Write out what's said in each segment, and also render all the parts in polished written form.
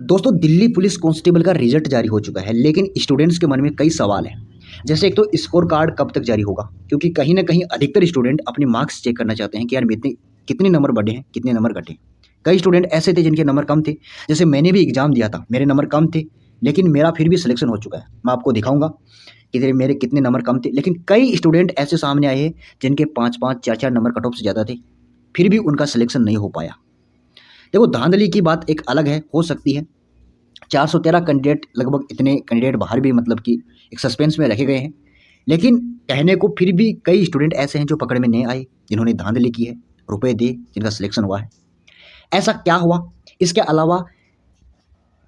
दोस्तों Delhi police constable का result जारी हो चुका है, लेकिन स्टूडेंट्स के मन में कई सवाल हैं। जैसे एक तो स्कोर कार्ड कब तक जारी होगा, क्योंकि कहीं ना कहीं अधिकतर स्टूडेंट अपने मार्क्स चेक करना चाहते हैं कि यार मेरे कितने नंबर बढ़े हैं, कितने नंबर घटे हैं। कई स्टूडेंट ऐसे थे जिनके नंबर कम थे। जैसे मैंने भी एग्जाम दिया था, मेरे नंबर कम थे, लेकिन मेरा फिर भी सिलेक्शन हो चुका है। मैं आपको दिखाऊंगा कि मेरे कितने नंबर कम थे। लेकिन कई स्टूडेंट ऐसे सामने आए हैं जिनके 5-5 4-4 नंबर कट ऑफ से ज़्यादा थे, फिर भी उनका सिलेक्शन नहीं हो पाया। देखो धांधली की बात एक अलग है, हो सकती है 413 कैंडिडेट, लगभग इतने कैंडिडेट बाहर भी मतलब कि एक सस्पेंस में रखे गए हैं। लेकिन कहने को फिर भी कई स्टूडेंट ऐसे हैं जो पकड़ में नहीं आए, जिन्होंने धांधली की है, रुपए दिए, जिनका सिलेक्शन हुआ है। ऐसा क्या हुआ? इसके अलावा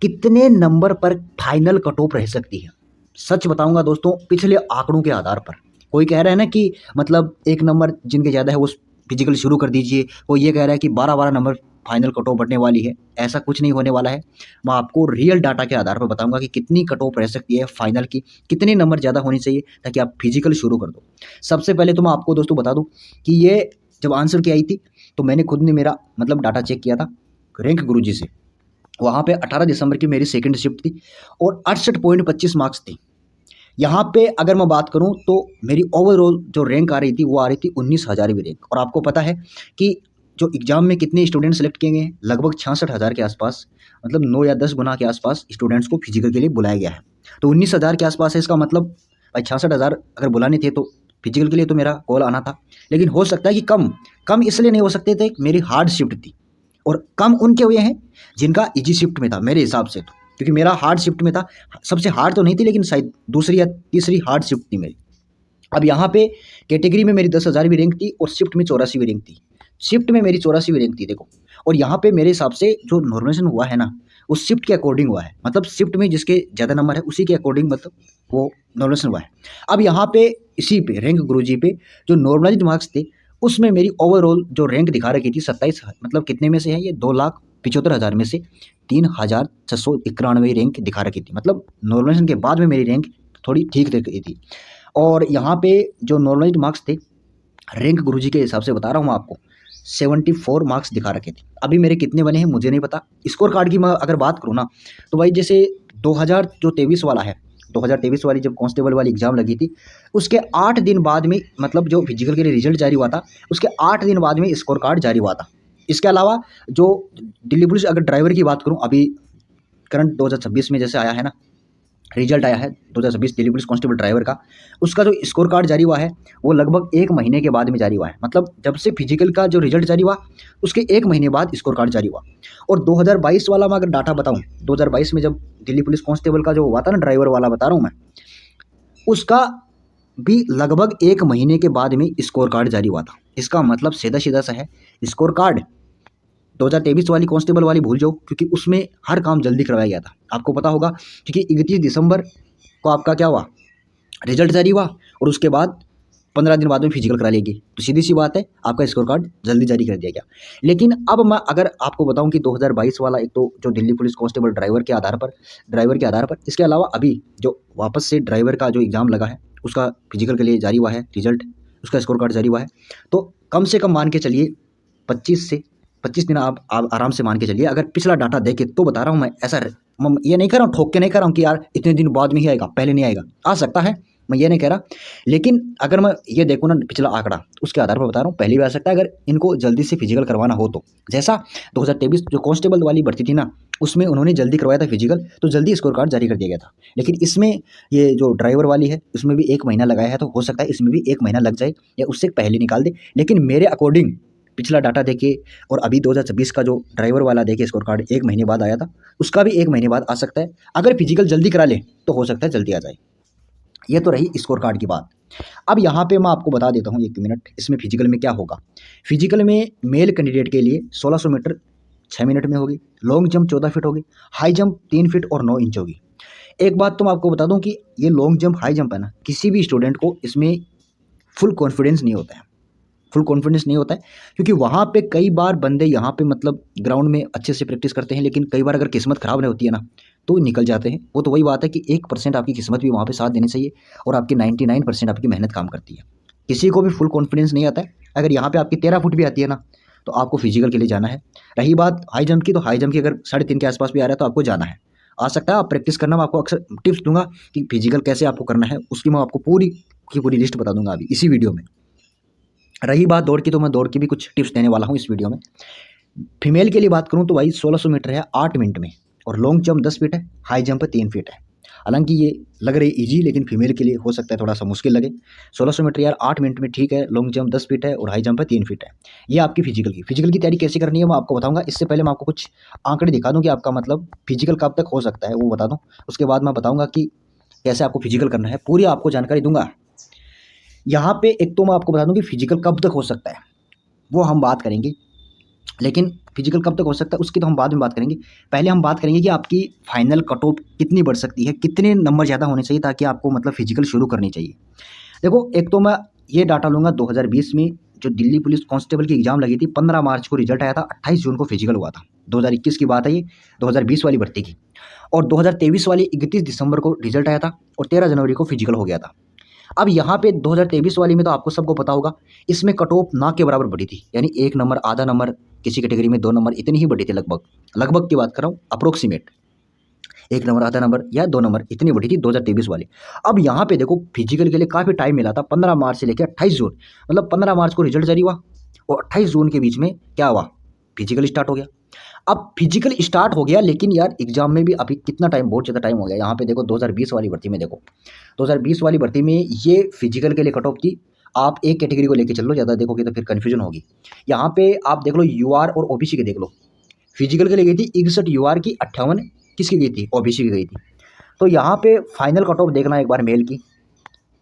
कितने नंबर पर फाइनल कट ऑफ रह सकती है? सच बताऊंगा दोस्तों, पिछले आंकड़ों के आधार पर कोई कह रहा है ना कि मतलब एक नंबर जिनके ज़्यादा है वो फिजिकल शुरू कर दीजिए, कोई ये कह रहा है कि 12-12 नंबर फाइनल कट ऑफ बढ़ने वाली है। ऐसा कुछ नहीं होने वाला है। मैं आपको रियल डाटा के आधार पर बताऊंगा कि कितनी कट ऑफ रह सकती है फाइनल की, कितने नंबर ज़्यादा होने चाहिए ताकि आप फिजिकल शुरू कर दो। सबसे पहले तो मैं आपको दोस्तों बता दूं कि ये जब आंसर की आई थी तो मैंने खुद ने मेरा मतलब डाटा चेक किया था रैंक गुरुजी से। वहाँ पे 18 दिसंबर की मेरी सेकंड शिफ्ट थी और 68.25 मार्क्स थी। यहाँ पे अगर मैं बात करूँ तो मेरी ओवरऑल जो रैंक आ रही थी वो आ रही थी 19,000वीं रैंक। और आपको पता है कि जो एग्ज़ाम में कितने स्टूडेंट सेलेक्ट किए गए हैं, लगभग 66,000 के आसपास, मतलब 9 या 10 गुना के आसपास स्टूडेंट्स को फिजिकल के लिए बुलाया गया है। तो 19,000 के आसपास है, इसका मतलब भाई 66,000 अगर बुलाने थे तो फिजिकल के लिए तो मेरा कॉल आना था। लेकिन हो सकता है कि कम कम इसलिए नहीं हो सकते थे, मेरी हार्ड शिफ्ट थी। और कम उनके हुए हैं जिनका इजी शिफ्ट में था मेरे हिसाब से, तो क्योंकि मेरा हार्ड शिफ्ट में था। सबसे हार्ड तो नहीं थी, लेकिन शायद दूसरी या तीसरी हार्ड शिफ्ट थी मेरी। अब यहाँ पे कैटेगरी में मेरी 10,000वीं रैंक थी और शिफ्ट में 84वीं रैंक थी। शिफ्ट में मेरी 84वीं रैंक थी देखो। और यहाँ पे मेरे हिसाब से जो नॉर्मलाइजेशन हुआ है ना, उस शिफ्ट के अकॉर्डिंग हुआ है। मतलब शिफ्ट में जिसके ज़्यादा नंबर है उसी के अकॉर्डिंग मतलब वो नॉर्मलाइजेशन हुआ है। अब यहाँ पे इसी पे रैंक गुरुजी पे जो नॉर्मलाइज्ड मार्क्स थे, उसमें मेरी ओवरऑल जो रैंक दिखा रखी थी 27, मतलब कितने में से है ये, 2,75,000 में से 3,691 रैंक दिखा रखी थी। मतलब नॉर्मलाइजेशन के बाद में मेरी रैंक थोड़ी ठीक दिख रही थी। और यहाँ पे जो नॉर्मलाइज्ड मार्क्स थे रैंक गुरुजी के हिसाब से बता रहा हूँ मैं आपको, 74 मार्क्स दिखा रखे थे। अभी मेरे कितने बने हैं मुझे नहीं पता। स्कोर कार्ड की मैं अगर बात करूँ ना, तो भाई जैसे 2023 वाला है, 2023 वाली जब कांस्टेबल वाली एग्ज़ाम लगी थी, उसके 8 दिन बाद में मतलब जो फिजिकल के लिए रिजल्ट जारी हुआ था, उसके 8 दिन बाद में स्कोर कार्ड जारी हुआ था। इसके अलावा जो दिल्ली पुलिस अगर ड्राइवर की बात करूँ, अभी करंट 2026 में जैसे आया है ना, रिजल्ट आया है 2026 दिल्ली पुलिस कांस्टेबल ड्राइवर का, उसका जो स्कोर कार्ड जारी हुआ है वो लगभग 1 महीने के बाद में जारी हुआ है। मतलब जब से फिजिकल का जो रिजल्ट जारी हुआ उसके 1 महीने बाद स्कोर कार्ड जारी हुआ। और 2022 वाला मैं अगर डाटा बताऊं, 2022 में जब दिल्ली पुलिस कांस्टेबल का जो हुआ था ना, ड्राइवर वाला बता रहा हूँ मैं, उसका भी लगभग 1 महीने के बाद में स्कोर कार्ड जारी हुआ था। इसका मतलब सीधा सीधा सा है, स्कोर कार्ड 2023 वाली कांस्टेबल वाली भूल जाओ, क्योंकि उसमें हर काम जल्दी करवाया गया था। आपको पता होगा क्योंकि 31 दिसंबर को आपका क्या हुआ, रिजल्ट जारी हुआ, और उसके बाद 15 दिन बाद में फिजिकल करा लेगी, तो सीधी सी बात है आपका स्कोर कार्ड जल्दी जारी कर दिया गया। लेकिन अब मैं अगर आपको बताऊं कि 2022 वाला, एक तो जो दिल्ली पुलिस कांस्टेबल ड्राइवर के आधार पर, इसके अलावा अभी जो वापस से ड्राइवर का जो एग्ज़ाम लगा है उसका फिजिकल के लिए जारी हुआ है रिजल्ट, उसका स्कोर कार्ड जारी हुआ है। तो कम से कम मान के चलिए 25 दिन आप आराम से मान के चलिए। अगर पिछला डाटा देखे तो बता रहा हूँ मैं, ऐसा मैं ये नहीं कर रहा हूँ, ठोक के नहीं कर रहा हूँ कि यार इतने दिन बाद में ही आएगा, पहले नहीं आएगा, आ सकता है, मैं ये नहीं कह रहा। लेकिन अगर मैं ये देखूँ ना पिछला आंकड़ा, उसके आधार पर बता रहा हूँ पहले भी आ सकता है अगर इनको जल्दी से फिजिकल करवाना हो तो। जैसा 2023 जो कांस्टेबल वाली भर्ती थी ना, उसमें उन्होंने जल्दी करवाया था फिजिकल, तो जल्दी स्कोर कार्ड जारी कर दिया गया था। लेकिन इसमें ये जो ड्राइवर वाली है उसमें भी 1 महीना लगाया है, तो हो सकता है इसमें भी 1 महीना लग जाए या उससे पहले निकाल दे। लेकिन मेरे अकॉर्डिंग पिछला डाटा देखे और अभी 2026 का जो ड्राइवर वाला देखे स्कोर कार्ड 1 महीने बाद आया था, उसका भी 1 महीने बाद आ सकता है। अगर फिजिकल जल्दी करा ले तो हो सकता है जल्दी आ जाए। ये तो रही स्कोर कार्ड की बात। अब यहाँ पे मैं आपको बता देता हूँ 1 मिनट, इसमें फिजिकल में क्या होगा। फिजिकल में मेल कैंडिडेट के लिए 1600 मीटर 6 मिनट में होगी, लॉन्ग जंप 14 फीट होगी, हाई जंप 3 फीट और 9 इंच होगी। एक बात तो मैं आपको बता दूं कि ये लॉन्ग जंप हाई जंप है ना, किसी भी स्टूडेंट को इसमें फुल कॉन्फिडेंस नहीं होता है, क्योंकि वहाँ पे कई बार बंदे यहाँ पे मतलब ग्राउंड में अच्छे से प्रैक्टिस करते हैं, लेकिन कई बार अगर किस्मत ख़राब नहीं होती है ना तो निकल जाते हैं। वो तो वही बात है कि 1% आपकी किस्मत भी वहाँ पे साथ देनी चाहिए और आपकी 99% आपकी मेहनत काम करती है। किसी को भी फुल कॉन्फिडेंस नहीं आता है। अगर यहाँ पे आपकी 13 फुट भी आती है ना, तो आपको फिजिकल के लिए जाना है। रही बात हाई जंप की, तो हाई जंप की अगर 3.5 के आसपास भी आ रहा है तो आपको जाना है, आ सकता है। आप प्रैक्टिस करना, मैं आपको अक्सर टिप्स दूंगा कि फिजिकल कैसे आपको करना है, उसकी मैं आपको पूरी की पूरी लिस्ट बता दूंगा अभी इसी वीडियो में। रही बात दौड़ की, तो मैं दौड़ की भी कुछ टिप्स देने वाला हूँ इस वीडियो में। फीमेल के लिए बात करूँ तो भाई 1600 मीटर है 8 मिनट में, और लॉन्ग जंप 10 फीट है, हाई जंप 3 फीट है। हालांकि ये लग रही इजी, लेकिन फीमेल के लिए हो सकता है थोड़ा सा मुश्किल लगे। 1600 मीटर यार 8 मिनट में ठीक है, लॉन्ग जंप 10 फीट है और हाई जंप है 3 फीट है। ये आपकी फिजिकल की तैयारी कैसे करनी है मैं आपको बताऊंगा। इससे पहले मैं आपको कुछ आंकड़े दिखा दूँ कि आपका मतलब फिजिकल कब तक हो सकता है, वो बता दूँ। उसके बाद मैं बताऊँगा कि कैसे आपको फिजिकल करना है, पूरी आपको जानकारी दूंगा। यहाँ पे एक तो मैं आपको बता दूँ कि फिजिकल कब तक हो सकता है, वो हम बात करेंगे। लेकिन फिजिकल कब तक हो सकता है उसकी तो हम बाद में बात करेंगे। पहले हम बात करेंगे कि आपकी फाइनल कट ऑफ कितनी बढ़ सकती है, कितने नंबर ज़्यादा होने चाहिए ताकि आपको मतलब फिजिकल शुरू करनी चाहिए। देखो, एक तो मैं ये डाटा लूँगा 2020 में जो दिल्ली पुलिस कांस्टेबल की एग्जाम लगी थी, 15 मार्च को रिजल्ट आया था, 28 जून को फिजिकल हुआ था। 2021 की बात है ये, 2020 वाली भर्ती की। और 2023 वाली 31 दिसंबर को रिजल्ट आया था और 13 जनवरी को फिजिकल हो गया था। अब यहाँ पे 2023 वाली में तो आपको सबको पता होगा, इसमें कट ऑफ ना के बराबर बढ़ी थी, यानी 1 नंबर, आधा नंबर, किसी कैटेगरी में 2 नंबर, इतनी ही बढ़ी थी लगभग। लगभग की बात कर रहा हूँ, अप्रोक्सीमेट 1 नंबर, आधा नंबर या 2 नंबर, इतनी बढ़ी थी 2023 वाली। अब यहाँ पे देखो, फिजिकल के लिए काफ़ी टाइम मिला था, 15 मार्च से लेकर 28 जून, मतलब 15 मार्च को रिजल्ट जारी हुआ और 28 जून के बीच में क्या हुआ, फिजिकल स्टार्ट हो गया। अब फिजिकल स्टार्ट हो गया, लेकिन यार एग्जाम में भी अभी कितना टाइम, बहुत ज़्यादा टाइम हो गया। यहाँ पे देखो 2020 वाली भर्ती में देखो, 2020 वाली भर्ती में ये फिजिकल के लिए कट ऑफ थी। आप एक कैटेगरी को लेके चल लो, ज़्यादा देखोगे तो फिर कन्फ्यूजन होगी। यहाँ पे आप देख लो यूआर और ओबीसी के देख लो। फिजिकल के लिए गई थी 61 यूआर की, 58 किसकी गई थी, ओबीसी की गई थी। तो यहाँ पे फाइनल कट ऑफ देखना एक बार मेल की,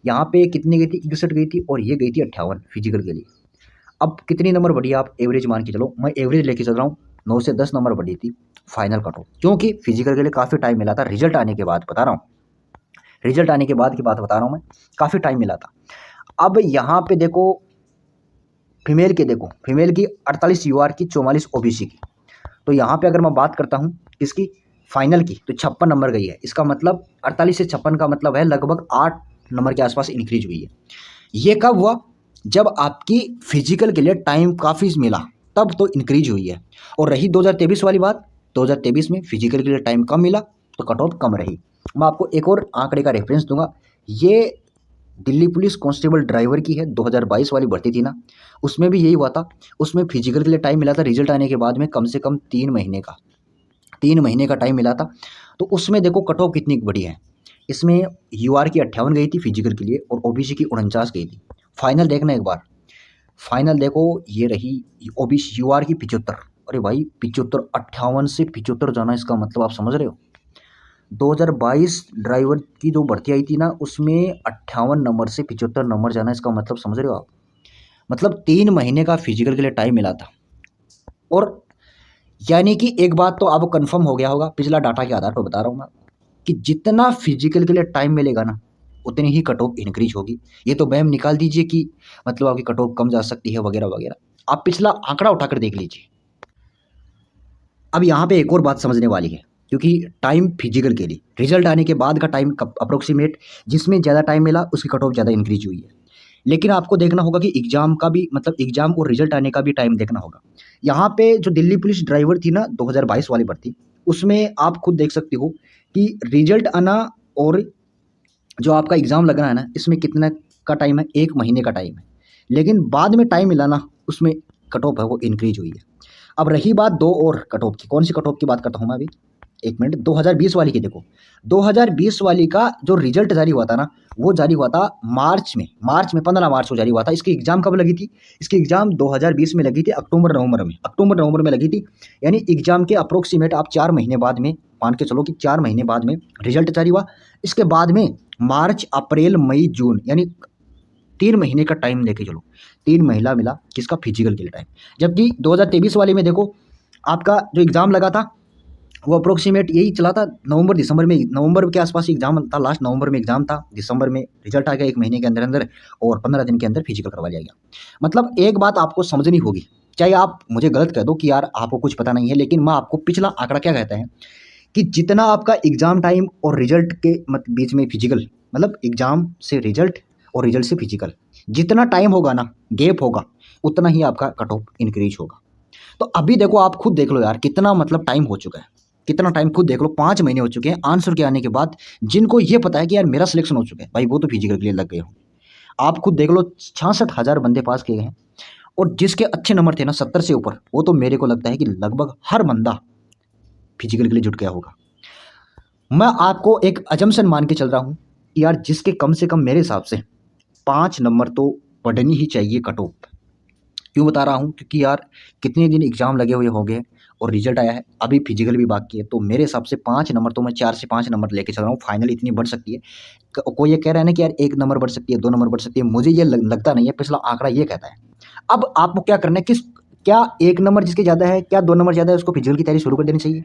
यहाँ पे कितनी गई थी, 61 गई थी और ये गई थी 58 फिजिकल के लिए। अब कितनी नंबर बढ़ी, आप एवरेज मान के चलो, मैं एवरेज लेके चल रहा हूँ, 9 से 10 नंबर बढ़ी थी फाइनल कट ऑफ, क्योंकि फिजिकल के लिए काफ़ी टाइम मिला था। रिजल्ट आने के बाद बता रहा हूँ, रिजल्ट आने के बाद की बात बता रहा हूँ मैं, काफ़ी टाइम मिला था। अब यहाँ पे देखो फीमेल के, देखो फीमेल की 48 यूआर की, 44 ओबीसी की। तो यहाँ पे अगर मैं बात करता हूँ इसकी फाइनल की, तो 56 नंबर गई है। इसका मतलब 48 से 56 का मतलब है लगभग 8 नंबर के आसपास इंक्रीज हुई है। ये कब हुआ, जब आपकी फिजिकल के लिए टाइम काफ़ी मिला, तब तो इंक्रीज हुई है। और रही 2023 वाली बात, 2023 में फिजिकल के लिए टाइम कम मिला तो कट ऑफ कम रही। मैं आपको एक और आंकड़े का रेफरेंस दूंगा, ये दिल्ली पुलिस कांस्टेबल ड्राइवर की है, 2022 वाली भर्ती थी ना, उसमें भी यही हुआ था। उसमें फिजिकल के लिए टाइम मिला था रिजल्ट आने के बाद में कम से कम 3 महीने का, 3 महीने का टाइम मिला था। तो उसमें देखो कट ऑफ कितनी बड़ी है, इसमें यूआर की 58 गई थी फिजिकल के लिए और ओबीसी की 49 गई थी। फाइनल देखना एक बार, फाइनल देखो, ये रही ओबीसी यूआर की 75। अरे भाई 75, 58 से 75 जाना, इसका मतलब आप समझ रहे हो। 2022 ड्राइवर की जो भर्ती आई थी ना, उसमें 58 नंबर से 75 नंबर जाना, इसका मतलब समझ रहे हो आप। मतलब 3 महीने का फिजिकल के लिए टाइम मिला था। और यानी कि एक बात तो आपको कंफर्म हो गया होगा, पिछला डाटा के आधार पर बता रहा हूँ मैं, कि जितना फिजिकल के लिए टाइम मिलेगा ना, उतनी ही कट ऑफ इंक्रीज होगी। ये तो वहम निकाल दीजिए कि मतलब आपकी कट ऑफ कम जा सकती है वगैरह वगैरह, आप पिछला आंकड़ा उठाकर देख लीजिए। अब यहाँ पे एक और बात समझने वाली है, क्योंकि टाइम फिजिकल के लिए रिजल्ट आने के बाद का टाइम अप्रोक्सीमेट, जिसमें ज़्यादा टाइम मिला उसकी कट ऑफ ज़्यादा इंक्रीज हुई है। लेकिन आपको देखना होगा कि एग्जाम का भी, मतलब एग्जाम और रिजल्ट आने का भी टाइम देखना होगा। यहाँ पे जो दिल्ली पुलिस ड्राइवर थी ना 2022 वाली भर्ती, उसमें आप खुद देख सकते हो कि रिजल्ट आना और जो आपका एग्ज़ाम लगना है ना, इसमें कितना का टाइम है, 1 महीने का टाइम है। लेकिन बाद में टाइम मिला ना, उसमें कट ऑफ है वो इंक्रीज हुई है। अब रही बात दो और कट ऑफ की, कौन सी कट ऑफ की बात करता हूँ मैं अभी, एक मिनट, 2020 वाली की देखो। 2020 वाली का जो रिजल्ट जारी हुआ था ना, वो जारी हुआ था मार्च में 15 मार्च को जारी हुआ था। इसकी एग्जाम कब लगी थी, इसकी एग्जाम 2020 में लगी थी, अक्टूबर नवंबर में लगी थी। यानी एग्जाम के अप्रोक्सीमेट आप 4 महीने बाद में, मान के चलो कि 4 महीने बाद में रिजल्ट जारी हुआ। इसके बाद में मार्च, अप्रैल, मई, जून, यानी 3 महीने का टाइम लेके चलो, 3 महीना मिला किसका, फिजिकल के लिए टाइम। जबकि 2023 वाले में देखो, आपका जो एग्ज़ाम लगा था वो अप्रोक्सीमेट यही चला था, नवंबर दिसंबर में, नवंबर के आसपास एग्जाम था, लास्ट नवंबर में एग्जाम था, दिसंबर में रिजल्ट आ गया 1 महीने के अंदर अंदर, और 15 दिन के अंदर फिजिकल करवा लिया गया। मतलब एक बात आपको समझनी होगी, चाहे आप मुझे गलत कह दो कि यार आपको कुछ पता नहीं है, लेकिन मैं आपको पिछला आंकड़ा क्या कहता है कि जितना आपका एग्जाम टाइम और रिजल्ट के बीच में फिजिकल, मतलब एग्जाम से रिजल्ट और रिजल्ट से फिजिकल जितना टाइम होगा ना, गैप होगा, उतना ही आपका कट ऑफ इंक्रीज होगा। तो अभी देखो, आप खुद देख लो यार, कितना मतलब टाइम हो चुका है, कितना टाइम खुद देख लो, 5 महीने हो चुके हैं आंसर के आने के बाद। जिनको ये पता है कि यार मेरा सिलेक्शन हो चुका है भाई, वो तो फिजिकल के लिए लग गए हो। आप खुद देख लो, 66,000 बंदे पास किए गए हैं, और जिसके अच्छे नंबर थे ना 70 से ऊपर, वो तो मेरे को लगता है कि लगभग हर बंदा फिजिकल के लिए जुट गया होगा। मैं आपको एक अजम्पशन मान के चल रहा हूँ कि यार जिसके कम से कम मेरे हिसाब से 5 नंबर तो पढ़नी ही चाहिए कट ऑफ। क्यों बता रहा हूँ? क्योंकि यार कितने दिन एग्जाम लगे हुए हो गए और रिजल्ट आया है, अभी फिजिकल भी बाकी है, तो मेरे हिसाब से 5 नंबर तो मैं 4 से 5 नंबर लेके चल रहा हूँ, फाइनल इतनी बढ़ सकती है। कोई ये कह रहा है ना कि यार 1 नंबर बढ़ सकती है, 2 नंबर बढ़ सकती है, मुझे ये लगता नहीं है, पिछला आंकड़ा ये कहता है। अब आपको क्या करना है, क्या 1 नंबर जिसके ज़्यादा है, क्या 2 नंबर ज़्यादा है, उसको फिजिकल की तैयारी शुरू कर देनी चाहिए।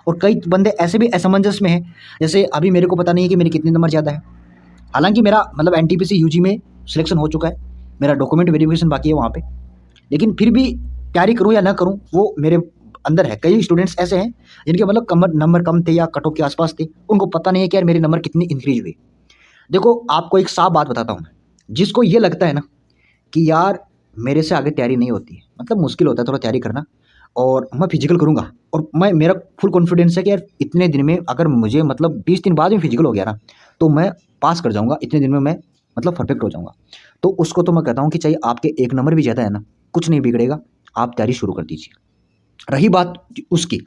और कई बंदे ऐसे भी असमंजस में हैं, जैसे अभी मेरे को पता नहीं है कि मेरे कितने नंबर ज़्यादा है, हालांकि मेरा मतलब एनटीपीसी यूजी में सिलेक्शन हो चुका है, मेरा डॉक्यूमेंट वेरिफिकेशन बाकी है वहाँ पे, लेकिन फिर भी तैयारी करूँ या ना करूँ वो मेरे अंदर है। कई स्टूडेंट्स ऐसे हैं जिनके मतलब कमर नंबर कम थे या कट ऑफ के आसपास थे, उनको पता नहीं है कि यार मेरे नंबर कितनी इंक्रीज हुए। देखो आपको एक साफ बात बताता हूँ मैं, जिसको ये लगता है ना कि यार मेरे से आगे तैयारी नहीं होती है, मतलब मुश्किल होता है थोड़ा तैयारी करना, और मैं फिजिकल करूँगा, और मेरा फुल कॉन्फिडेंस है कि यार इतने दिन में अगर मुझे मतलब 20 दिन बाद में फिजिकल हो गया ना, तो मैं पास कर जाऊँगा, इतने दिन में मैं मतलब परफेक्ट हो जाऊँगा। तो उसको तो मैं कहता हूँ कि चाहिए आपके 1 नंबर भी ज़्यादा है ना, कुछ नहीं बिगड़ेगा, आप तैयारी शुरू कर दीजिए। रही बात उसकी,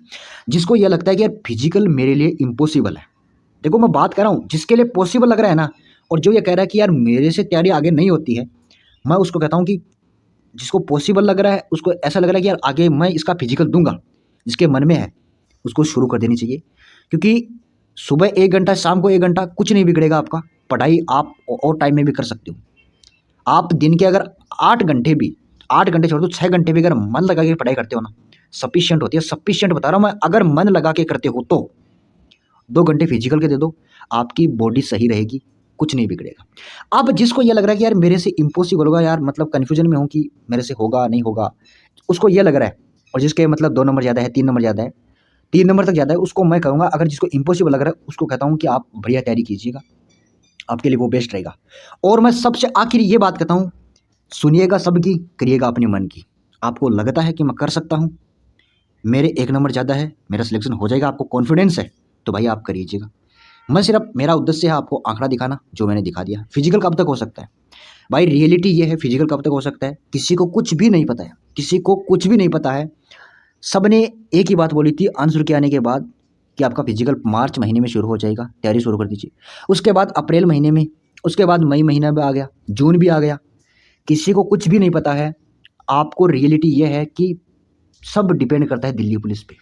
जिसको ये लगता है कि यार फिजिकल मेरे लिए इम्पॉसिबल है, देखो मैं बात कर रहा हूँ जिसके लिए पॉसिबल लग रहा है ना, और जो ये कह रहा है कि यार मेरे से तैयारी आगे नहीं होती है, मैं उसको कहता हूँ कि जिसको पॉसिबल लग रहा है, उसको ऐसा लग रहा है कि यार आगे मैं इसका फिजिकल दूंगा, जिसके मन में है उसको शुरू कर देनी चाहिए। क्योंकि सुबह 1 घंटा, शाम को 1 घंटा, कुछ नहीं बिगड़ेगा आपका, पढ़ाई आप और टाइम में भी कर सकते हो। आप दिन के अगर 8 घंटे भी, 8 घंटे छोड़ दो, 6 घंटे भी अगर मन लगा के पढ़ाई करते हो ना, सफिशिएंट होती है, सफिशिएंट बता रहा हूँ मैं, अगर मन लगा के करते हो तो 2 घंटे फिजिकल के दे दो, आपकी बॉडी सही रहेगी, कुछ नहीं बिगड़ेगा। अब जिसको ये लग रहा है कि यार मेरे से इम्पॉसिबल होगा, यार मतलब कन्फ्यूजन में हूँ कि मेरे से होगा नहीं होगा, उसको ये लग रहा है, और जिसके मतलब 2 नंबर ज़्यादा है, 3 नंबर ज़्यादा है, 3 नंबर तक ज़्यादा है, उसको मैं कहूँगा, अगर जिसको इम्पॉसिबल लग रहा है उसको कहता हूँ कि आप बढ़िया तैयारी कीजिएगा, आपके लिए वो बेस्ट रहेगा। और मैं सबसे आखिर ये बात कहता हूँ, सुनिएगा सबकी, करिएगा अपने मन की। आपको लगता है कि मैं कर सकता हूँ, मेरे 1 नंबर ज़्यादा है, मेरा सिलेक्शन हो जाएगा, आपको कॉन्फिडेंस है, तो भाई आप करिएगा। मैं सिर्फ, मेरा उद्देश्य है आपको आंकड़ा दिखाना, जो मैंने दिखा दिया। फिजिकल कब तक हो सकता है भाई, रियलिटी ये है, फिजिकल कब तक हो सकता है, किसी को कुछ भी नहीं पता है, किसी को कुछ भी नहीं पता है। सबने एक ही बात बोली थी आंसर के आने के बाद, कि आपका फिजिकल मार्च महीने में शुरू हो जाएगा, तैयारी शुरू कर दीजिए। उसके बाद अप्रैल महीने में, उसके बाद मई महीना भी आ गया, जून भी आ गया, किसी को कुछ भी नहीं पता है। आपको रियलिटी ये है कि सब डिपेंड करता है दिल्ली पुलिस पे,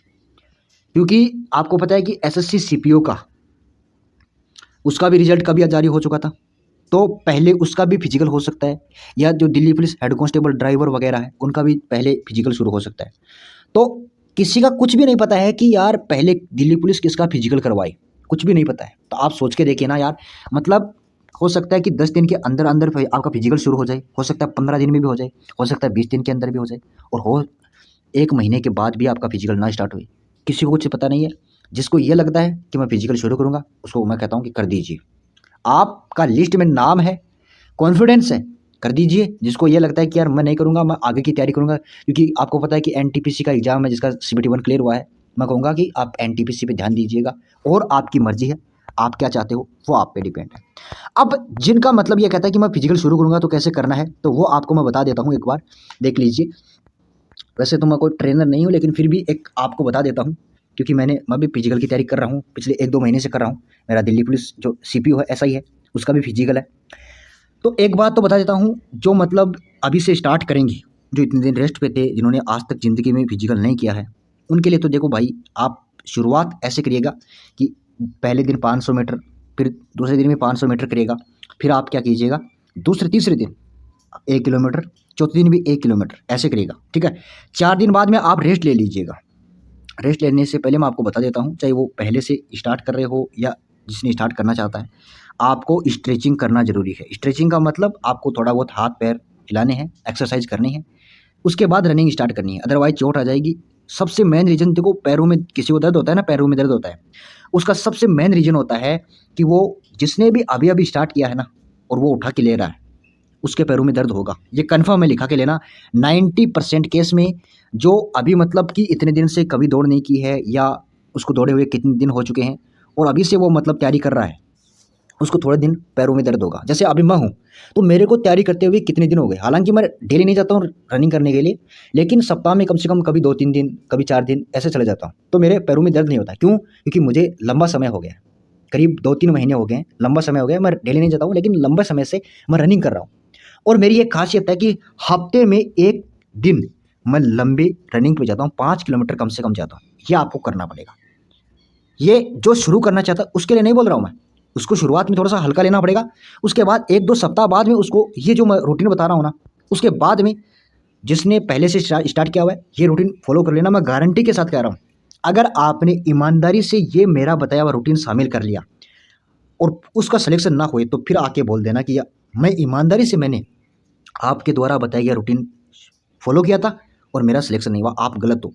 क्योंकि आपको पता है कि एसएससी सीपीओ का, उसका भी रिजल्ट कभी जारी हो चुका था, तो पहले उसका भी फिजिकल हो सकता है, या जो Delhi police head constable driver वगैरह है उनका भी पहले फिजिकल शुरू हो सकता है। तो किसी का कुछ भी नहीं पता है कि यार पहले दिल्ली पुलिस किसका फिजिकल करवाए, कुछ भी नहीं पता है। तो आप सोच के देखिए ना यार, मतलब हो सकता है कि 10 दिन के अंदर अंदर आपका फिजिकल शुरू हो जाए, हो सकता है 15 दिन में भी हो जाए, हो सकता है 20 दिन के अंदर भी हो जाए, और हो 1 महीने के बाद भी आपका फिजिकल ना स्टार्ट हुए, किसी को कुछ पता नहीं है। जिसको ये लगता है कि मैं फिजिकल शुरू करूँगा, उसको मैं कहता हूँ कि कर दीजिए, आपका लिस्ट में नाम है, कॉन्फिडेंस है, कर दीजिए। जिसको ये लगता है कि यार मैं नहीं करूँगा, मैं आगे की तैयारी करूँगा, क्योंकि आपको पता है कि एनटीपीसी का एग्जाम है जिसका सीबीटी 1 क्लियर हुआ है, मैं कहूँगा कि आप एनटीपीसी पे ध्यान दीजिएगा, और आपकी मर्जी है, आप क्या चाहते हो वो आप पे डिपेंड है। अब जिनका मतलब ये कहता है कि मैं फिजिकल शुरू करूँगा तो कैसे करना है, तो वो आपको मैं बता देता हूँ, एक बार देख लीजिए। वैसे तो मैं कोई ट्रेनर नहीं हूँ, लेकिन फिर भी एक आपको बता देता हूँ, क्योंकि मैं भी फिजिकल की तैयारी कर रहा हूँ, पिछले 1-2 महीने से कर रहा हूँ। मेरा दिल्ली पुलिस जो सीपीओ है ऐसा ही है, उसका भी फिजिकल है। तो एक बात तो बता देता हूँ, जो मतलब अभी से स्टार्ट करेंगे, जो इतने दिन रेस्ट पे थे, जिन्होंने आज तक ज़िंदगी में फिजिकल नहीं किया है, उनके लिए तो देखो भाई, आप शुरुआत ऐसे करिएगा कि पहले दिन 500 मीटर, फिर दूसरे दिन में 500 मीटर करिएगा, फिर आप क्या कीजिएगा, दूसरे तीसरे दिन 1 किलोमीटर, चौथे दिन भी 1 किलोमीटर, ऐसे करिएगा, ठीक है। 4 दिन बाद में आप रेस्ट ले लीजिएगा। रेस्ट लेने से पहले मैं आपको बता देता हूँ, चाहे वो पहले से स्टार्ट कर रहे हो या जिसने स्टार्ट करना चाहता है, आपको स्ट्रेचिंग करना ज़रूरी है। स्ट्रेचिंग का मतलब आपको थोड़ा बहुत हाथ पैर हिलाने हैं, एक्सरसाइज करनी है, उसके बाद रनिंग स्टार्ट करनी है, अदरवाइज चोट आ जाएगी। सबसे मेन रीज़न देखो, पैरों में किसी को दर्द होता है ना, पैरों में दर्द होता है, उसका सबसे मेन रीज़न होता है कि वो जिसने भी अभी अभी स्टार्ट किया है ना, और वो उठा के ले रहा है, उसके पैरों में दर्द होगा, ये कन्फर्म है, लिखा के लेना। 90% केस में जो अभी मतलब कि इतने दिन से कभी दौड़ नहीं की है या उसको दौड़े हुए कितने दिन हो चुके हैं और अभी से वो मतलब तैयारी कर रहा है, उसको थोड़े दिन पैरों में दर्द होगा। जैसे अभी मैं हूँ, तो मेरे को तैयारी करते हुए कितने दिन हो गए, हालांकि मैं डेली नहीं जाता हूँ रनिंग करने के लिए, लेकिन सप्ताह में कम से कम कभी 2-3 दिन, कभी 4 दिन ऐसे चले जाता हूँ, तो मेरे पैरों में दर्द नहीं होता। क्यों? क्योंकि मुझे लंबा समय हो गया, करीब 2-3 महीने हो गए हैं, लंबा समय हो गया, मैं डेली नहीं जाता हूँ, लेकिन लंबे समय से मैं रनिंग कर रहा हूँ। और मेरी एक खासियत है कि हफ्ते में 1 दिन मैं लंबी रनिंग पे जाता हूँ, 5 किलोमीटर कम से कम जाता हूँ। ये आपको करना पड़ेगा। ये जो शुरू करना चाहता है उसके लिए नहीं बोल रहा हूँ मैं, उसको शुरुआत में थोड़ा सा हल्का लेना पड़ेगा। उसके बाद 1-2 सप्ताह बाद में उसको ये जो मैं रूटीन बता रहा हूँ ना, उसके बाद में जिसने पहले से स्टार्ट किया हुआ है ये रूटीन फॉलो कर लेना। मैं गारंटी के साथ कह रहा हूँ, अगर आपने ईमानदारी से ये मेरा बताया हुआ रूटीन शामिल कर लिया और उसका सिलेक्शन ना हुए, तो फिर आके बोल देना कि मैं ईमानदारी से मैंने आपके द्वारा बताया गया रूटीन फॉलो किया था और मेरा सिलेक्शन नहीं हुआ, आप गलत हो।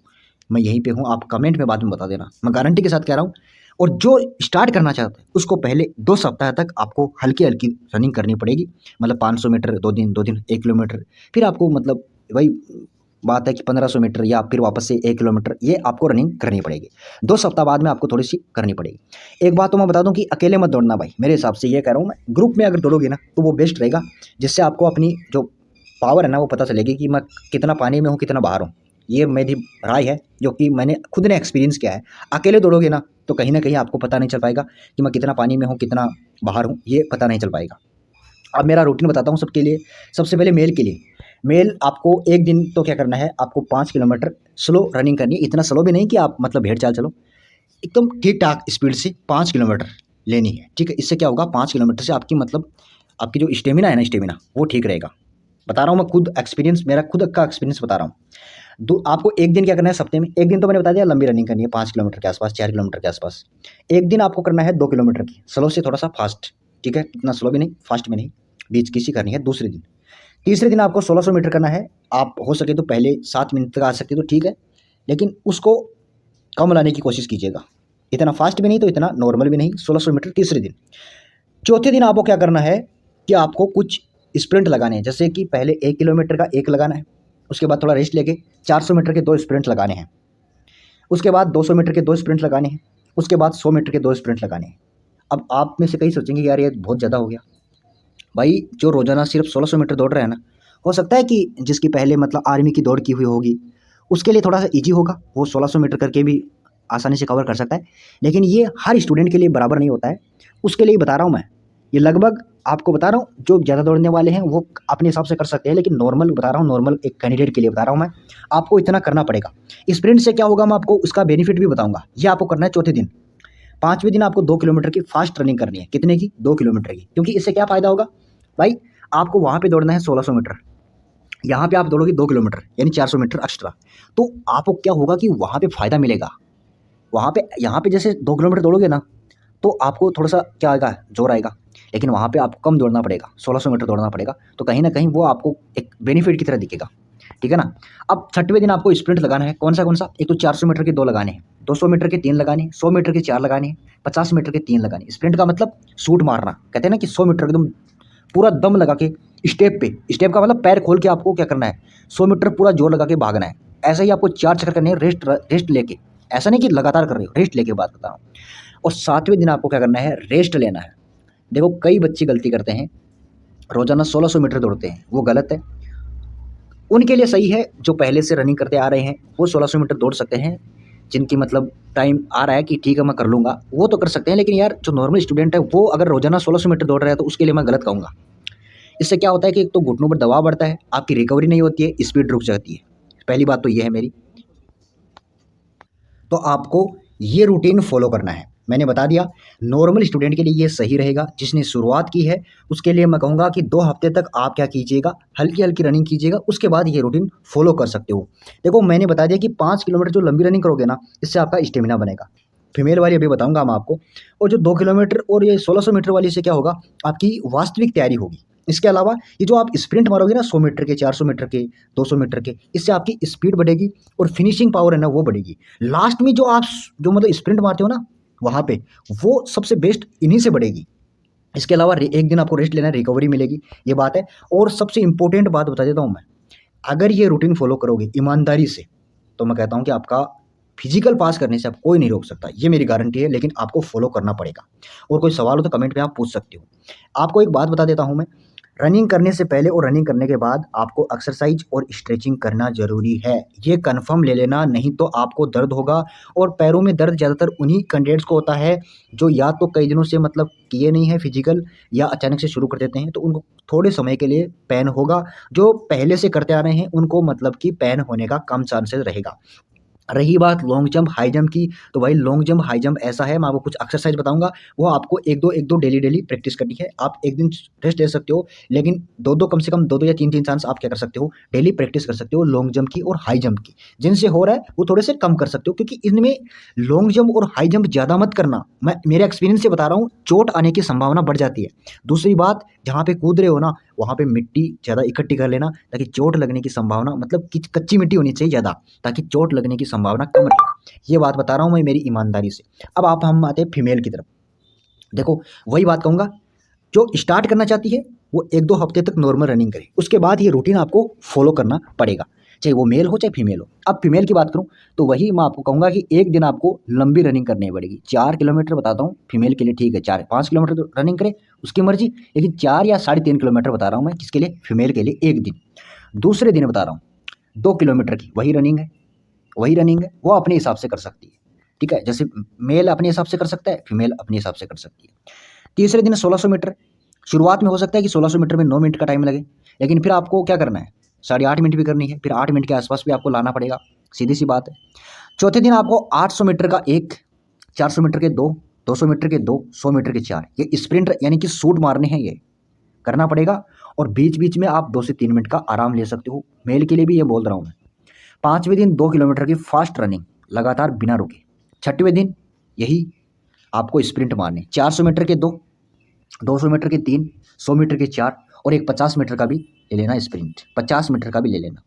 मैं यहीं पे हूँ, आप कमेंट में बाद में बता देना, मैं गारंटी के साथ कह रहा हूँ। और जो स्टार्ट करना चाहते हैं उसको पहले 2 सप्ताह तक आपको हल्की-हल्की रनिंग करनी पड़ेगी, मतलब 500 मीटर 2 दिन, 2 दिन 1 किलोमीटर, फिर आपको मतलब वही बात है कि 1500 मीटर या फिर वापस से 1 किलोमीटर, ये आपको रनिंग करनी पड़ेगी। 2 सप्ताह बाद में आपको थोड़ी-सी करनी पड़ेगी। एक बात तो मैं बता दूँ कि अकेले मत दौड़ना भाई, मेरे हिसाब से ये कह रहा हूँ मैं, ग्रुप में अगर दौड़ोगे ना तो वो बेस्ट रहेगा, जिससे आपको अपनी जो पावर है ना वो पता चलेगी कि मैं कितना पानी में हूँ, कितना बाहर हूँ। ये मेरी राय है, जो कि मैंने खुद ने एक्सपीरियंस किया है। अकेले दौड़ोगे ना तो कहीं न कहीं आपको पता नहीं चल पाएगा कि मैं कितना पानी में हूँ, कितना बाहर हूँ, ये पता नहीं चल पाएगा। अब मेरा रूटीन बताता हूँ सबके लिए। सबसे पहले मेल के लिए, मेल आपको 1 दिन तो क्या करना है, आपको 5 किलोमीटर स्लो रनिंग करनी है। इतना स्लो भी नहीं कि आप मतलब भेड़-चाल चलो, एकदम ठीक-ठाक स्पीड से 5 किलोमीटर लेनी है, ठीक है? इससे क्या होगा, 5 किलोमीटर से आपकी मतलब आपकी जो स्टेमिना है ना, स्टेमिना वो ठीक रहेगा। बता रहा हूँ मैं, खुद एक्सपीरियंस, मेरा खुद का एक्सपीरियंस बता रहा हूँ। दो आपको 1 दिन क्या करना है सप्ते में, 1 दिन तो मैंने बता दिया लंबी रनिंग करनी है 5 किलोमीटर के आसपास, 4 किलोमीटर के आसपास। 1 दिन आपको करना है 2 किलोमीटर की, स्लो से थोड़ा-सा फास्ट, ठीक है? इतना स्लो भी नहीं, फास्ट भी नहीं, बीच की सी करनी है दूसरे दिन। तीसरे दिन आपको 1600 मीटर करना है। आप हो सके तो पहले 7 मिनट तक आ सकते हो तो ठीक है, लेकिन उसको कम लाने की कोशिश कीजिएगा। इतना फास्ट भी नहीं तो इतना नॉर्मल भी नहीं, 1600 मीटर तीसरे दिन। चौथे दिन आपको क्या करना है कि आपको कुछ स्प्रिंट लगाने हैं, जैसे कि पहले 1 किलोमीटर का 1 लगाना है, उसके बाद थोड़ा रेस्ट लेके 400 मीटर के 2 स्प्रिंट लगाने हैं, उसके बाद 200 मीटर के 2 स्प्रिंट लगाने हैं, उसके बाद 100 मीटर के 2 स्प्रिंट लगाने हैं। अब आप में से कई सोचेंगे यार ये बहुत ज़्यादा हो गया। भाई जो रोज़ाना सिर्फ 1600 मीटर दौड़ रहे हैं ना, हो सकता है कि जिसकी पहले मतलब आर्मी की दौड़ की हुई होगी, उसके लिए थोड़ा सा ईजी होगा, वो 1600 मीटर करके भी आसानी से कवर कर सकता है। लेकिन ये हर स्टूडेंट के लिए बराबर नहीं होता है, उसके लिए बता रहा हूँ मैं। ये लगभग आपको बता रहा हूँ, जो ज़्यादा दौड़ने वाले हैं वो अपने हिसाब से कर सकते हैं, लेकिन नॉर्मल बता रहा हूँ, नॉर्मल एक कैंडिडेट के लिए बता रहा हूँ मैं, आपको इतना करना पड़ेगा। स्प्रिंट से क्या होगा मैं आपको उसका बेनिफिट भी बताऊँगा। ये आपको करना है चौथे दिन। 5वें दिन आपको 2 किलोमीटर की फास्ट रनिंग करनी है। कितने की? 2 किलोमीटर की। क्योंकि इससे क्या फ़ायदा होगा? भाई आपको वहाँ पे दौड़ना है 1600 मीटर, यहाँ पे आप दौड़ोगे 2 किलोमीटर यानी 400 मीटर एक्स्ट्रा। तो आपको क्या होगा कि वहाँ पे फ़ायदा मिलेगा। वहाँ पे यहाँ पे जैसे 2 किलोमीटर दौड़ोगे ना, तो आपको थोड़ा-सा क्या आएगा, ज़ोर आएगा। लेकिन वहाँ पे आपको कम दौड़ना पड़ेगा, 1600 मीटर दौड़ना पड़ेगा, तो कहीं न कहीं वो आपको एक बेनिफिट की तरह दिखेगा, ठीक है ना? अब 6वें दिन आपको स्प्रिंट लगाना है, कौन-सा? एक तो 400 मीटर के 2 लगाने हैं, 200 मीटर के 3 लगाने हैं, 100 मीटर के 4 लगाने हैं, 50 मीटर के 3 लगाने हैं। स्प्रिंट का मतलब शूट मारना, कहते हैं ना कि 100 मीटर एकदम पूरा दम लगा के स्टेप पे, स्टेप का मतलब पैर खोल के आपको क्या करना है, 100 मीटर पूरा जोर लगा के भागना है। ऐसे ही आपको 4 चक्कर करने हैं रेस्ट लेके, ऐसा नहीं कि लगातार कर रहे हो, रेस्ट लेके बात बता रहा हूँ। और 7वें दिन आपको क्या करना है, रेस्ट लेना है। देखो कई बच्चे गलती करते हैं, रोज़ाना 1600 मीटर दौड़ते हैं, वो गलत है। उनके लिए सही है जो पहले से रनिंग करते आ रहे हैं, वो 1600 मीटर दौड़ सकते हैं। जिनकी मतलब टाइम आ रहा है कि ठीक है मैं कर लूँगा, वो तो कर सकते हैं। लेकिन यार जो नॉर्मल स्टूडेंट है वो अगर रोज़ाना 1600 मीटर दौड़ रहा है तो उसके लिए मैं गलत कहूँगा। इससे क्या होता है कि एक तो घुटनों पर दबाव बढ़ता है, आपकी रिकवरी नहीं होती है, स्पीड रुक जाती है। पहली बात तो ये है मेरी। तो आपको ये रूटीन फॉलो करना है। मैंने बता दिया, नॉर्मल स्टूडेंट के लिए ये सही रहेगा। जिसने शुरुआत की है उसके लिए मैं कहूँगा कि 2 हफ्ते तक आप क्या कीजिएगा, हल्की-हल्की रनिंग कीजिएगा, उसके बाद ये रूटीन फॉलो कर सकते हो। देखो मैंने बता दिया कि 5 किलोमीटर जो लंबी रनिंग करोगे ना, इससे आपका स्टेमिना बनेगा। फीमेल वाली अभी बताऊँगा मैं आपको। और जो 2 किलोमीटर और ये 1600 मीटर वाली से क्या होगा, आपकी वास्तविक तैयारी होगी। इसके अलावा ये जो आप स्प्रिंट मारोगे ना 100 मीटर के, 400 मीटर के, 200 मीटर के, इससे आपकी स्पीड बढ़ेगी और फिनिशिंग पावर है ना वो बढ़ेगी। लास्ट में जो आप जो मतलब स्प्रिंट मारते हो ना वहाँ पे, वो सबसे बेस्ट इन्हीं से बढ़ेगी। इसके अलावा एक दिन आपको रेस्ट लेना है, रिकवरी मिलेगी, ये बात है। और सबसे इंपॉर्टेंट बात बता देता हूँ मैं, अगर ये रूटीन फॉलो करोगे ईमानदारी से, तो मैं कहता हूँ कि आपका फिजिकल पास करने से आप कोई नहीं रोक सकता, ये मेरी गारंटी है। लेकिन आपको फॉलो करना पड़ेगा। और कोई सवाल हो तो कमेंट पे आप पूछ सकते हो। आपको एक बात बता देता हूँ मैं, रनिंग करने से पहले और रनिंग करने के बाद आपको एक्सरसाइज और स्ट्रेचिंग करना ज़रूरी है। ये कन्फर्म ले लेना, नहीं तो आपको दर्द होगा। और पैरों में दर्द ज़्यादातर उन्हीं कैंडिडेट्स को होता है जो या तो कई दिनों से मतलब किए नहीं है फिजिकल, या अचानक से शुरू कर देते हैं, तो उनको थोड़े समय के लिए पेन होगा। जो पहले से करते आ रहे हैं उनको मतलब कि पेन होने का कम चांसेस रहेगा। रही बात लॉन्ग जंप, हाई जंप की, तो भाई लॉन्ग जंप, हाई जंप ऐसा है, मैं आपको कुछ एक्सरसाइज बताऊँगा, वो आपको 1-2 डेली प्रैक्टिस करनी है। आप एक दिन रेस्ट ले सकते हो, लेकिन 2-2 कम से कम 2-2 या 3-3 चांस आप क्या कर सकते हो, डेली प्रैक्टिस कर सकते हो लॉन्ग जंप की और हाई जंप की। जिनसे हो रहा है वो थोड़े से कम कर सकते हो, क्योंकि इनमें लॉन्ग जंप और हाई जंप ज़्यादा मत करना। मैं मेरे एक्सपीरियंस से बता रहा हूँ, चोट आने की संभावना बढ़ जाती है। दूसरी बात, जहाँ पे कूद रहे हो ना, वहाँ पे मिट्टी ज़्यादा इकट्ठी कर लेना, ताकि चोट लगने की संभावना, मतलब कि कच्ची मिट्टी होनी चाहिए ज़्यादा, ताकि चोट लगने की संभावना कम रहे। ये बात बता रहा हूँ मैं मेरी ईमानदारी से। अब हम आते हैं फीमेल की तरफ। देखो, वही बात कहूँगा, जो स्टार्ट करना चाहती है वो 1-2 हफ्ते तक नॉर्मल रनिंग करे, उसके बाद ये रूटीन आपको फॉलो करना पड़ेगा, चाहे वो मेल हो चाहे फीमेल हो। अब फीमेल की बात करूँ, तो वही मैं आपको कहूँगा कि एक दिन आपको लंबी रनिंग करनी पड़ेगी। 4 किलोमीटर बताता हूँ फीमेल के लिए, ठीक है, 4-5 किलोमीटर तो रनिंग करे उसकी मर्जी, लेकिन 4 या 3.5 किलोमीटर बता रहा हूँ मैं, किसके लिए, फीमेल के लिए एक दिन। दूसरे दिन बता रहा हूँ 2 किलोमीटर की वही रनिंग है, वो अपने हिसाब से कर सकती है, ठीक है। जैसे मेल अपने हिसाब से कर सकता है, फीमेल अपने हिसाब से कर सकती है। तीसरे दिन 1600 मीटर। शुरुआत में हो सकता है कि 1600 मीटर में 9 मिनट का टाइम लगे, लेकिन फिर आपको क्या करना है, 8.5 मिनट भी करनी है, फिर 8 मिनट के आसपास भी आपको लाना पड़ेगा, सीधी सी बात है। चौथे दिन आपको 800 मीटर का एक, 400 मीटर के 2, 200 मीटर के 2, 100 मीटर के 4, ये स्प्रिंट यानी कि शूट मारने हैं, ये करना पड़ेगा। और बीच बीच में आप 2 से 3 मिनट का आराम ले सकते हो, मेल के लिए भी ये बोल रहा हूँ मैं। पाँचवें दिन 2 किलोमीटर की फास्ट रनिंग लगातार बिना रुके। छठवें दिन यही आपको स्प्रिंट मारने, 400 मीटर के 2, 200 मीटर के 3, 100 मीटर के 4, और एक 50 मीटर का भी ले लेना स्प्रिंट, 50 मीटर का भी ले लेना।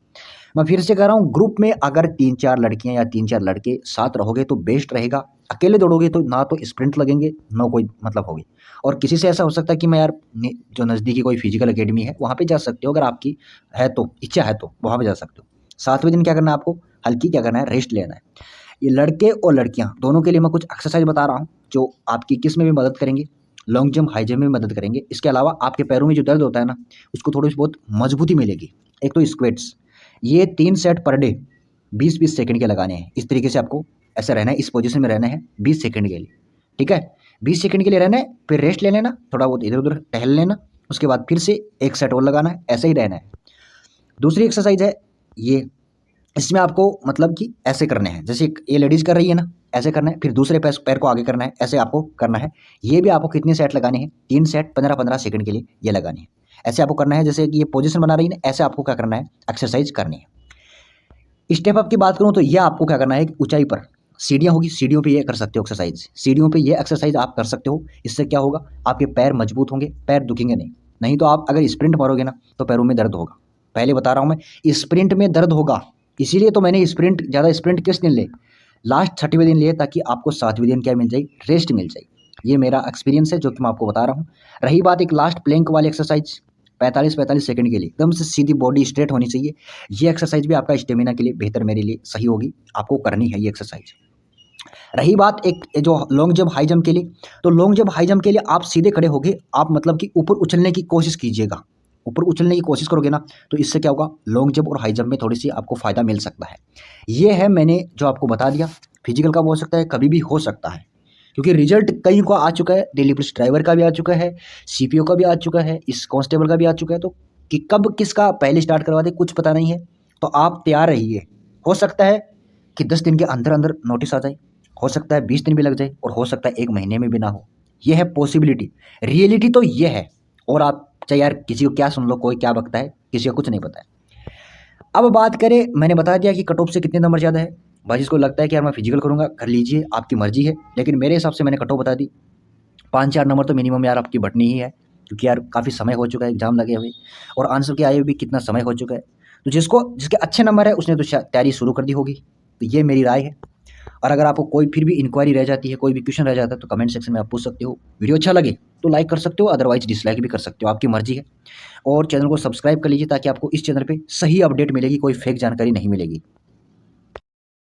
मैं फिर से कह रहा हूँ, ग्रुप में अगर 3-4 लड़कियां या 3-4 लड़के साथ रहोगे तो बेस्ट रहेगा। अकेले दौड़ोगे तो ना तो स्प्रिंट लगेंगे, ना कोई मतलब होगी। और किसी से ऐसा हो सकता है कि मैं यार जो नज़दीकी कोई फिजिकल एकेडमी है वहाँ पे जा सकते हो, अगर आपकी है तो, इच्छा है तो वहाँ पे जा सकते हो। 7वें दिन क्या करना है आपको, हल्की क्या करना है, रेस्ट लेना है। ये लड़के और लड़कियाँ दोनों के लिए मैं कुछ एक्सरसाइज बता रहा हूँ जो आपकी किस में भी मदद करेंगे, लॉन्ग जंप, हाई जंप में मदद करेंगे। इसके अलावा आपके पैरों में जो दर्द होता है ना, उसको थोड़ी बहुत मजबूती मिलेगी। एक तो स्क्वेट्स, ये 3 सेट पर डे 20-20 सेकंड के लगाने हैं। इस तरीके से आपको ऐसा रहना है, इस पोजीशन में रहना है 20 सेकंड के लिए, ठीक है। 20 सेकंड के लिए रहना है, फिर रेस्ट ले लेना, थोड़ा बहुत इधर उधर टहल लेना, उसके बाद फिर से एक सेट और लगाना है, ऐसे ही रहना है। दूसरी एक्सरसाइज है ये, इसमें आपको मतलब कि ऐसे करने हैं, जैसे ये लेडीज़ कर रही है ना, ऐसे करना है, फिर दूसरे पैर को आगे करना है, ऐसे आपको करना है। ये भी आपको कितने सेट लगाने हैं, 3 सेट 15-15 सेकंड के लिए ये लगाने हैं। ऐसे आपको करना है, जैसे कि ये पोजीशन बना रही है ना, ऐसे आपको क्या करना है, एक्सरसाइज करनी है। स्टेप अप की बात करूँ तो ये आपको क्या करना है, ऊंचाई पर सीढ़ियाँ होगी, सीढ़ियों पे ये कर सकते हो एक्सरसाइज, सीढ़ियों पे ये एक्सरसाइज आप कर सकते हो। इससे क्या होगा, आपके पैर मजबूत होंगे, पैर दुखेंगे नहीं। नहीं तो आप अगर स्प्रिंट मारोगे ना तो पैरों में दर्द होगा, पहले बता रहा हूँ मैं, स्प्रिंट में दर्द होगा। इसीलिए तो मैंने ज़्यादा स्प्रिंट किस दिन ले, लास्ट 6वें दिन लिए, ताकि आपको 7वें दिन क्या मिल जाए, रेस्ट मिल जाए। ये मेरा एक्सपीरियंस है जो कि मैं आपको बता रहा हूँ। रही बात एक लास्ट प्लैंक वाली एक्सरसाइज, 45-45 सेकंड के लिए एकदम से सीधी बॉडी स्ट्रेट होनी चाहिए। ये एक्सरसाइज भी आपका स्टेमिना के लिए बेहतर, मेरे लिए सही होगी, आपको करनी है ये एक्सरसाइज। रही बात एक जो लॉन्ग जंप, हाई जंप के लिए, तो लॉन्ग जंप, हाई जंप के लिए आप सीधे खड़े होके आप मतलब कि ऊपर उछलने की कोशिश कीजिएगा। ऊपर उछलने की कोशिश करोगे ना, तो इससे क्या होगा, लॉन्ग जंप और हाई जंप में थोड़ी सी आपको फ़ायदा मिल सकता है। ये है मैंने जो आपको बता दिया। फिजिकल का हो सकता है, कभी भी हो सकता है, क्योंकि रिजल्ट कई को आ चुका है, डेली पुलिस ड्राइवर का भी आ चुका है, सीपीओ का भी आ चुका है, इस कांस्टेबल का भी आ चुका है। तो कि कब किसका पहले स्टार्ट करवा दे कुछ पता नहीं है, तो आप तैयार रहिए। हो सकता है कि 10 दिन के अंदर अंदर नोटिस आ जाए, हो सकता है 20 दिन भी लग जाए, और हो सकता है 1 महीने में भी ना हो। ये है पॉसिबिलिटी, रियलिटी तो ये है। और आप चाहे यार किसी को क्या सुन लो, कोई क्या बकता है, किसी को कुछ नहीं पता है। अब बात करें, मैंने बता दिया कि कट ऑफ से कितने नंबर ज़्यादा है। भाई जिसको लगता है कि यार मैं फिजिकल करूँगा, कर लीजिए, आपकी मर्जी है, लेकिन मेरे हिसाब से मैंने कट ऑफ बता दी। 5-4 नंबर तो मिनिमम यार आपकी बटनी ही है, क्योंकि यार काफ़ी समय हो चुका है एग्जाम लगे हुए, और आंसर के आए हुए भी कितना समय हो चुका है। तो जिसके अच्छे नंबर है उसने तो तैयारी शुरू कर दी होगी। तो ये मेरी राय है। और अगर आपको कोई फिर भी इंक्वायरी रह जाती है, कोई भी क्वेश्चन रह जाता है तो कमेंट सेक्शन में आप पूछ सकते हो। वीडियो अच्छा लगे तो लाइक कर सकते हो, अदरवाइज डिसलाइक भी कर सकते हो, आपकी मर्जी है। और चैनल को सब्सक्राइब कर लीजिए ताकि आपको इस चैनल पे सही अपडेट मिलेगी, कोई फेक जानकारी नहीं मिलेगी।